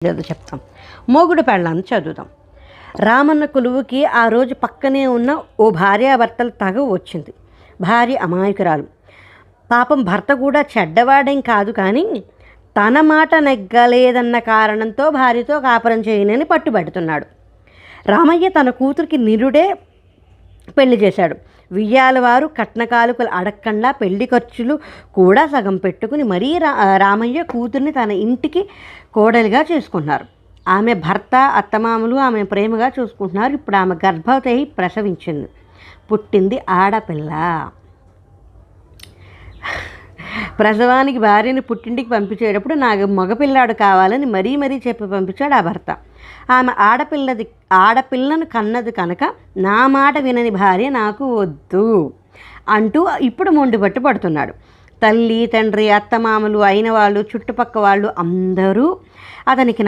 చెప్తాం. మొగుడు పెళ్ళాన్ని చదువుదాం. రామన్న కొలువుకి ఆ రోజు పక్కనే ఉన్న ఓ భార్యాభర్తల తగవు వచ్చింది. భార్య అమాయకురాలు. పాపం భర్త కూడా చెడ్డవాడేం కాదు, కానీ తన మాట నెగ్గలేదన్న కారణంతో భార్యతో కాపురం చేయనని పట్టుబడుతున్నాడు. రామయ్య తన కూతురికి నిరుడే పెళ్లి చేశాడు. వియ్యాలవారు కట్నకాలుకలు అడగకుండా పెళ్లి ఖర్చులు కూడా సగం పెట్టుకుని మరీ రామయ్య కూతుర్ని తన ఇంటికి కోడలిగా చేసుకుంటున్నారు. ఆమె భర్త అత్తమామలు ఆమె ప్రేమగా చూసుకుంటున్నారు. ఇప్పుడు ఆమె గర్భవతి అయి ప్రసవించింది. పుట్టింది ఆడపిల్ల. ప్రసవానికి భార్యని పుట్టింటికి పంపించేటప్పుడు నాకు మగపిల్లాడు కావాలని మరీ చెప్పి పంపించాడు ఆ భర్త. ఆమె ఆడపిల్లను కన్నది కనుక నా మాట వినని భార్య నాకు వద్దు అంటూ ఇప్పుడు మొండిపట్టు పడుతున్నాడు. తల్లి తండ్రి అత్తమామలు అయిన వాళ్ళు చుట్టుపక్క వాళ్ళు అందరూ అతనికి